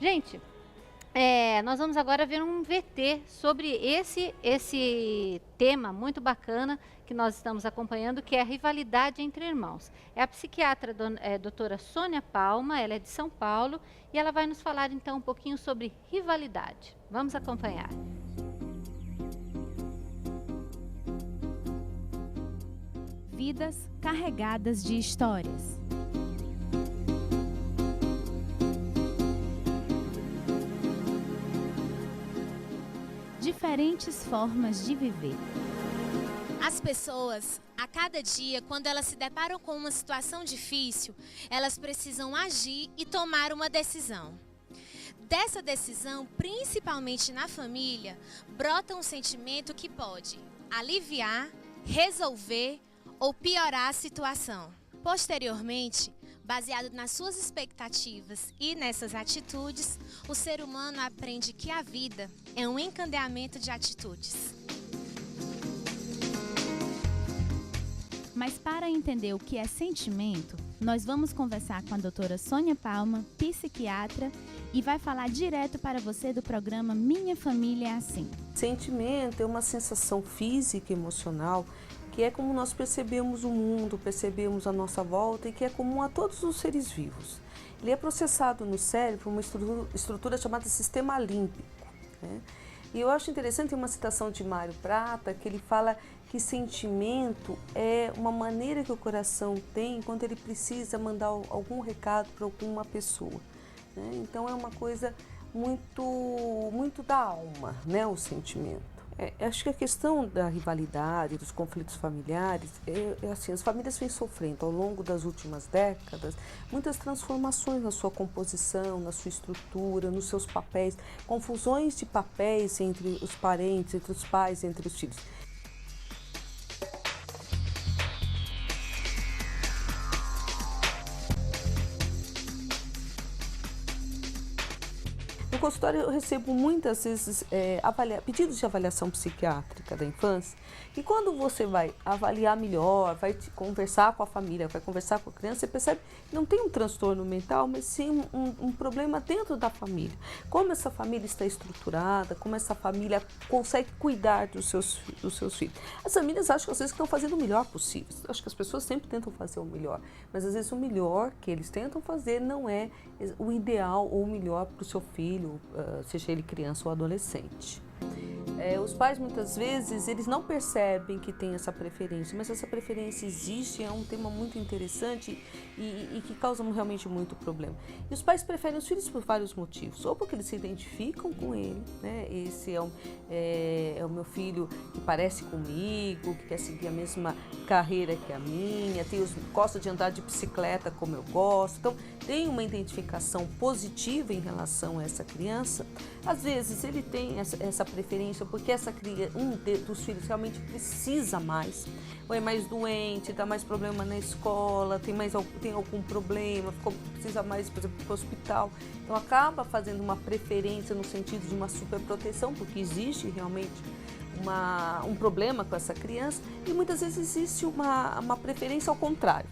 Gente, nós vamos agora ver um VT sobre esse tema muito bacana que nós estamos acompanhando, que é a rivalidade entre irmãos. É a psiquiatra doutora Sônia Palma, ela é de São Paulo, e ela vai nos falar então um pouquinho sobre rivalidade. Vamos acompanhar. Vidas carregadas de histórias. Diferentes formas de viver. As pessoas, a cada dia, quando elas se deparam com uma situação difícil, elas precisam agir e tomar uma decisão. Dessa decisão, principalmente na família, brota um sentimento que pode aliviar, resolver ou piorar a situação. Posteriormente, baseado nas suas expectativas e nessas atitudes, o ser humano aprende que a vida é um encadeamento de atitudes. Mas para entender o que é sentimento, nós vamos conversar com a doutora Sônia Palma, psiquiatra, e vai falar direto para você do programa Minha Família é Assim. Sentimento é uma sensação física e emocional que é como nós percebemos o mundo, percebemos a nossa volta e que é comum a todos os seres vivos. Ele é processado no cérebro por uma estrutura chamada sistema límbico, né? E eu acho interessante uma citação de Mário Prata, que ele fala que sentimento é uma maneira que o coração tem quando ele precisa mandar algum recado para alguma pessoa, né? Então é uma coisa muito da alma, né, o sentimento. Acho que a questão da rivalidade, dos conflitos familiares, assim, as famílias vêm sofrendo ao longo das últimas décadas muitas transformações na sua composição, na sua estrutura, nos seus papéis, confusões de papéis entre os parentes, entre os pais, entre os filhos. No consultório eu recebo muitas vezes pedidos de avaliação psiquiátrica da infância, e quando você vai avaliar melhor, vai conversar com a família, vai conversar com a criança, você percebe que não tem um transtorno mental, mas sim um problema dentro da família. Como essa família está estruturada, como essa família consegue cuidar dos seus filhos. As famílias acham que às vezes estão fazendo o melhor possível. Acho que as pessoas sempre tentam fazer o melhor, mas às vezes o melhor que eles tentam fazer não é o ideal ou o melhor para o seu filho, seja ele criança ou adolescente. Os pais muitas vezes eles não percebem que tem essa preferência, mas essa preferência existe, é um tema muito interessante e que causa realmente muito problema. E os pais preferem os filhos por vários motivos, ou porque eles se identificam com ele, né? Esse é o meu filho que parece comigo, que quer seguir a mesma carreira que a minha, gosta de andar de bicicleta como eu gosto, então tem uma identificação positiva em relação a essa criança. Às vezes ele tem essa preferência porque dos filhos realmente precisa mais, ou é mais doente, dá mais problema na escola, tem algum problema, precisa mais, por exemplo, para o hospital. Então acaba fazendo uma preferência no sentido de uma superproteção, porque existe realmente um problema com essa criança, e muitas vezes existe uma preferência ao contrário.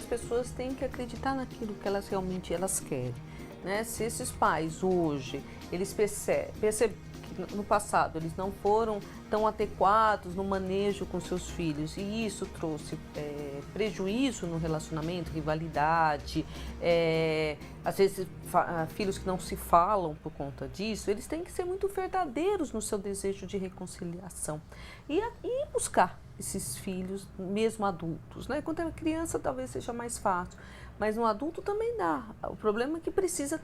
As pessoas têm que acreditar naquilo que elas realmente querem, né? Se esses pais hoje, eles percebem que no passado eles não foram tão adequados no manejo com seus filhos e isso trouxe prejuízo no relacionamento, rivalidade, às vezes filhos que não se falam por conta disso, eles têm que ser muito verdadeiros no seu desejo de reconciliação e buscar esses filhos, mesmo adultos, né? Quando é criança talvez seja mais fácil, mas no adulto também dá. O problema é que precisa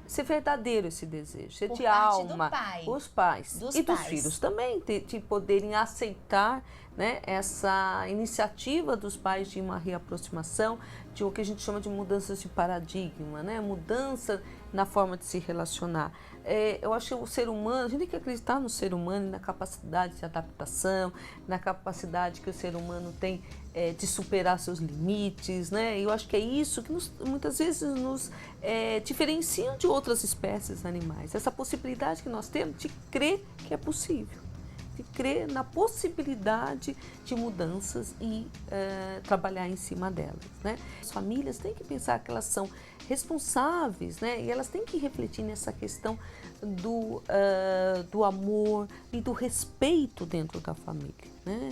ser verdadeiro esse desejo, ser de alma, os pais e dos filhos também, de poderem aceitar, né, essa iniciativa dos pais de uma reaproximação, de o que a gente chama de mudanças de paradigma, né, mudança na forma de se relacionar. Eu acho que o ser humano, a gente tem que acreditar no ser humano e na capacidade de adaptação, na capacidade que o ser humano tem de superar seus limites, né? Eu acho que é isso que muitas vezes nos diferenciam de outras espécies animais. Essa possibilidade que nós temos de crer que é possível, de crer na possibilidade de mudanças e trabalhar em cima delas, né? As famílias têm que pensar que elas são responsáveis, né? E elas têm que refletir nessa questão do amor e do respeito dentro da família, né?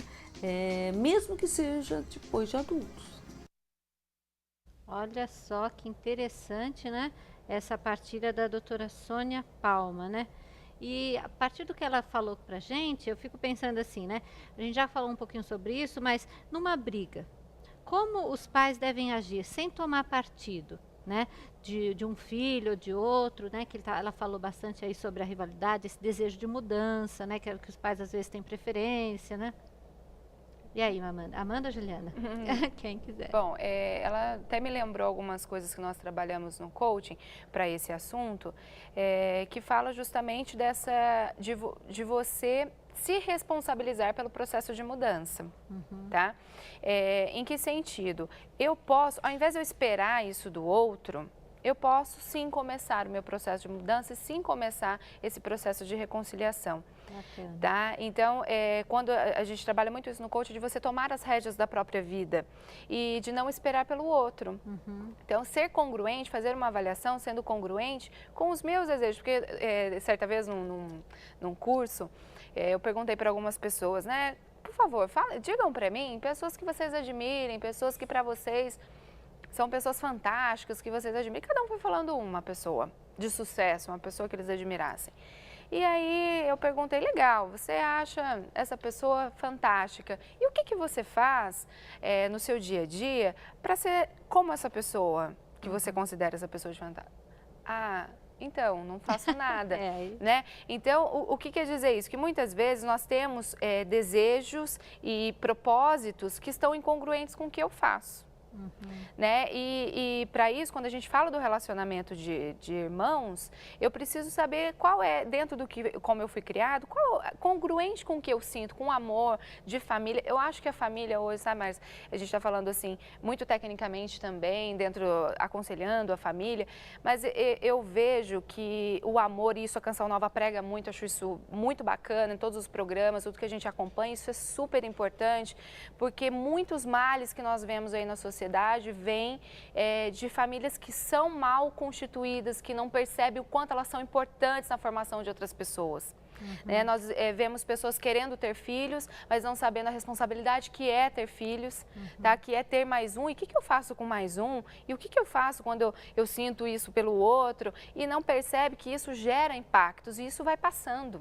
Mesmo que seja depois de adultos. Olha só que interessante, né? Essa partilha da doutora Sônia Palma, né? E a partir do que ela falou pra gente, eu fico pensando assim, né? A gente já falou um pouquinho sobre isso, mas numa briga, como os pais devem agir sem tomar partido, né? De um filho ou de outro, né? Ela falou bastante aí sobre a rivalidade, esse desejo de mudança, né? Que é o que os pais às vezes têm preferência, né? E aí, Amanda? Amanda ou Juliana? Quem quiser. Bom, ela até me lembrou algumas coisas que nós trabalhamos no coaching para esse assunto, que fala justamente de você se responsabilizar pelo processo de mudança, tá? Em que sentido? Eu posso, ao invés de eu esperar isso do outro, eu posso sim começar o meu processo de mudança e sim começar esse processo de reconciliação. Tá? Então, quando a gente trabalha muito isso no coaching, de você tomar as rédeas da própria vida e de não esperar pelo outro. Então, ser congruente, fazer uma avaliação sendo congruente com os meus desejos. Porque, certa vez, num curso, eu perguntei para algumas pessoas, né? Por favor, digam para mim, pessoas que vocês admirem, pessoas que para vocês são pessoas fantásticas, que vocês admiram. Cada um foi falando uma pessoa de sucesso, uma pessoa que eles admirassem. E aí eu perguntei, legal, você acha essa pessoa fantástica? E o que você faz no seu dia a dia para ser como essa pessoa que você considera essa pessoa de fantástica? Então, não faço nada, né? Então, o que quer dizer isso? Que muitas vezes nós temos desejos e propósitos que estão incongruentes com o que eu faço. Né? E para isso, quando a gente fala do relacionamento de irmãos, eu preciso saber qual é, dentro do que, como eu fui criado, qual congruente com o que eu sinto, com o amor de família. Eu acho que a família hoje, sabe, mas a gente está falando assim, muito tecnicamente também, aconselhando a família, mas eu vejo que o amor, e isso a Canção Nova prega muito, acho isso muito bacana em todos os programas, tudo que a gente acompanha, isso é super importante, porque muitos males que nós vemos aí na sociedade vem de famílias que são mal constituídas, que não percebem o quanto elas são importantes na formação de outras pessoas. Nós vemos pessoas querendo ter filhos, mas não sabendo a responsabilidade que é ter filhos, tá? Que é ter mais um. E o que eu faço com mais um? E o que eu faço quando eu sinto isso pelo outro? E não percebe que isso gera impactos e isso vai passando.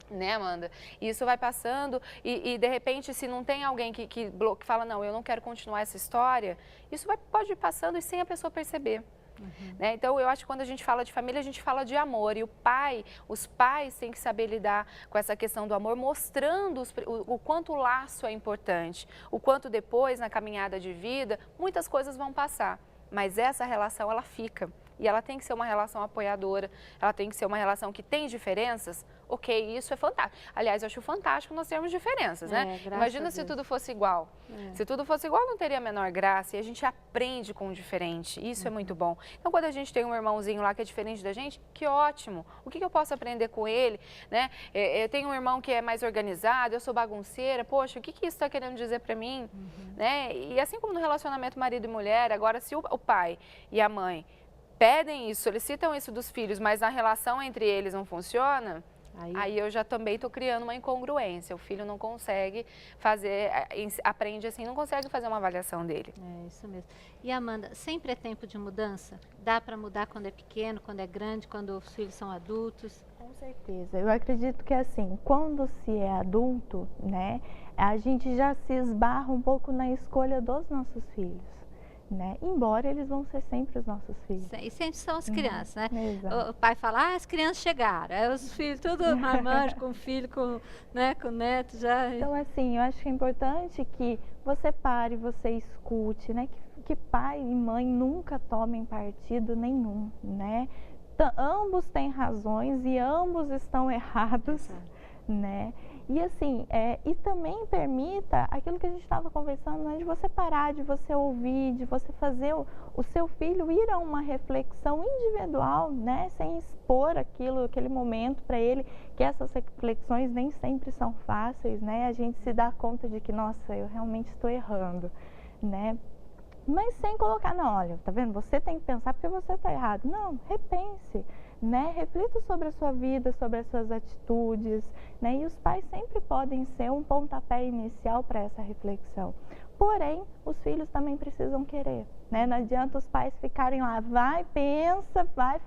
Né, Amanda? Isso vai passando e de repente, se não tem alguém que fala, não, eu não quero continuar essa história, isso pode ir passando e sem a pessoa perceber. Né? Então, eu acho que quando a gente fala de família, a gente fala de amor. E os pais têm que saber lidar com essa questão do amor, mostrando o quanto o laço é importante, o quanto depois, na caminhada de vida, muitas coisas vão passar. Mas essa relação, ela fica. E ela tem que ser uma relação apoiadora, ela tem que ser uma relação que tem diferenças. Ok, isso é fantástico. Aliás, eu acho fantástico nós termos diferenças, né? Imagina se tudo fosse igual. Se tudo fosse igual, não teria a menor graça. E a gente aprende com o diferente. Isso é muito bom. Então, quando a gente tem um irmãozinho lá que é diferente da gente, que ótimo. O que eu posso aprender com ele, né? Eu tenho um irmão que é mais organizado, eu sou bagunceira. Poxa, o que isso está querendo dizer para mim? Né? E assim como no relacionamento marido e mulher, agora se o pai e a mãe pedem isso, solicitam isso dos filhos, mas a relação entre eles não funciona, aí eu já também estou criando uma incongruência. O filho não consegue fazer, aprende assim, não consegue fazer uma avaliação dele. É isso mesmo. E Amanda, sempre é tempo de mudança? Dá para mudar quando é pequeno, quando é grande, quando os filhos são adultos? Com certeza. Eu acredito que assim, quando se é adulto, né, a gente já se esbarra um pouco na escolha dos nossos filhos. Né? Embora eles vão ser sempre os nossos filhos. E sempre são as crianças, né? Exato. O pai fala, as crianças chegaram. Aí os filhos, tudo marmanjo, com filho, com neto já. Então, assim, eu acho que é importante que você pare, você escute, né? Que pai e mãe nunca tomem partido nenhum, né? Ambos têm razões e ambos estão errados, né? E assim, e também permita aquilo que a gente estava conversando, né, de você parar, de você ouvir, de você fazer o seu filho ir a uma reflexão individual, né, sem expor aquele momento para ele, que essas reflexões nem sempre são fáceis, né, a gente se dá conta de que, nossa, eu realmente estou errando, né, mas sem colocar, não, olha, tá vendo, você tem que pensar porque você está errado. Não, repense, né, reflita sobre a sua vida, sobre as suas atitudes, né, e os pais sempre podem ser um pontapé inicial para essa reflexão. Porém, os filhos também precisam querer, né, não adianta os pais ficarem lá, vai, pensa, vai,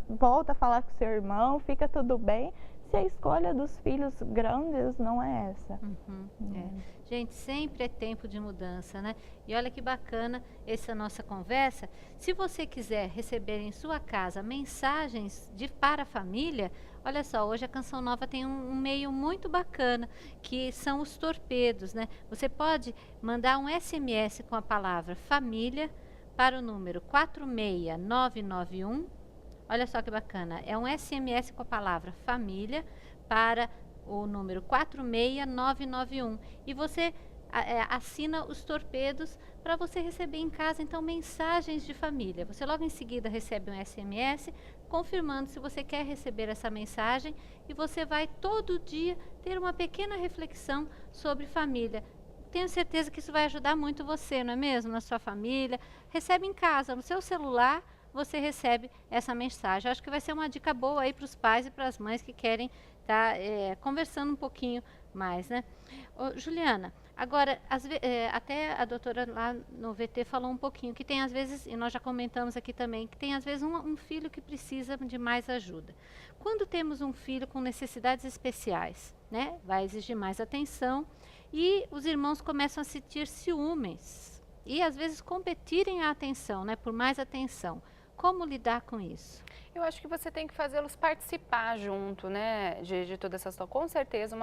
volta a falar com seu irmão, fica tudo bem, se a escolha dos filhos grandes não é essa. Gente, sempre é tempo de mudança, né? E olha que bacana essa nossa conversa. Se você quiser receber em sua casa mensagens para a família, olha só, hoje a Canção Nova tem um meio muito bacana, que são os torpedos, né? Você pode mandar um SMS com a palavra família para o número 46991. Olha só que bacana, é um SMS com a palavra família para o número 46991 e você assina os torpedos para você receber em casa, então, mensagens de família. Você logo em seguida recebe um SMS confirmando se você quer receber essa mensagem e você vai todo dia ter uma pequena reflexão sobre família. Tenho certeza que isso vai ajudar muito você, não é mesmo? Na sua família. Recebe em casa, no seu celular, você recebe essa mensagem. Acho que vai ser uma dica boa aí para os pais e para as mães que querem estar conversando um pouquinho mais, né? Ô, Juliana, agora, até a doutora lá no VT falou um pouquinho, que tem às vezes, e nós já comentamos aqui também, que tem às vezes um filho que precisa de mais ajuda. Quando temos um filho com necessidades especiais, né? Vai exigir mais atenção e os irmãos começam a sentir ciúmes e às vezes competirem a atenção, né? Por mais atenção. Como lidar com isso? Eu acho que você tem que fazê-los participar junto, né, de toda essa situação. Com certeza,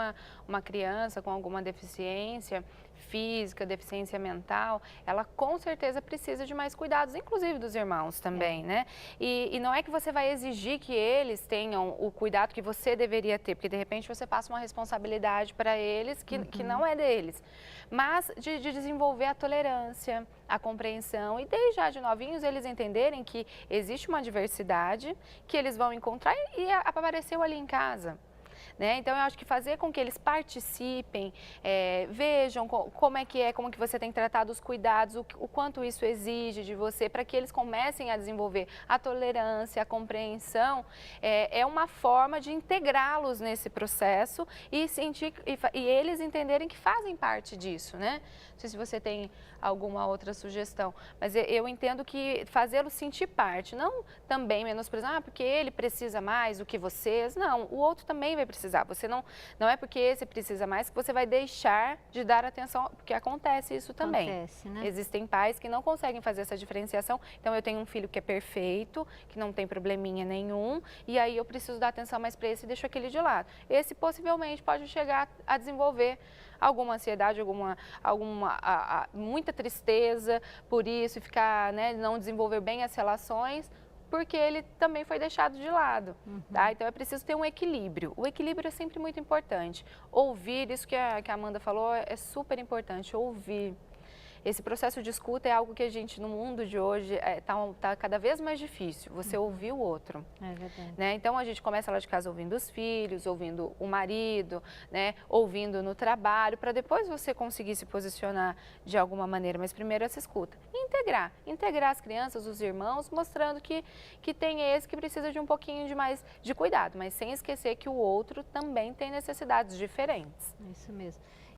uma criança com alguma deficiência física, deficiência mental, ela com certeza precisa de mais cuidados, inclusive dos irmãos também, né? E não é que você vai exigir que eles tenham o cuidado que você deveria ter, porque de repente você passa uma responsabilidade para eles que não é deles. Mas de desenvolver a tolerância, a compreensão e desde já de novinhos eles entenderem que existe uma diversidade que eles vão encontrar e apareceu ali em casa. Né? Então, eu acho que fazer com que eles participem, vejam como que você tem tratado os cuidados, o quanto isso exige de você, para que eles comecem a desenvolver a tolerância, a compreensão, é uma forma de integrá-los nesse processo e eles entenderem que fazem parte disso, né? Não sei se você tem alguma outra sugestão, mas eu entendo que fazê-los sentir parte, não também menosprezar, porque ele precisa mais do que vocês, não, o outro também vai precisar, você não é porque esse precisa mais que você vai deixar de dar atenção, porque acontece isso também. Acontece, né? Existem pais que não conseguem fazer essa diferenciação, então eu tenho um filho que é perfeito, que não tem probleminha nenhum, e aí eu preciso dar atenção mais para esse e deixo aquele de lado. Esse possivelmente pode chegar a desenvolver alguma ansiedade, muita tristeza por isso, e ficar, né, não desenvolver bem as relações, porque ele também foi deixado de lado, tá? Então é preciso ter um equilíbrio. O equilíbrio é sempre muito importante. Ouvir, isso que a Amanda falou, é super importante, ouvir. Esse processo de escuta é algo que a gente, no mundo de hoje, tá cada vez mais difícil, você ouvir o outro. É verdade. Né? Então, a gente começa lá de casa ouvindo os filhos, ouvindo o marido, né? Ouvindo no trabalho, para depois você conseguir se posicionar de alguma maneira, mas primeiro essa escuta. E integrar as crianças, os irmãos, mostrando que tem esse que precisa de um pouquinho de mais de cuidado, mas sem esquecer que o outro também tem necessidades diferentes. Isso mesmo.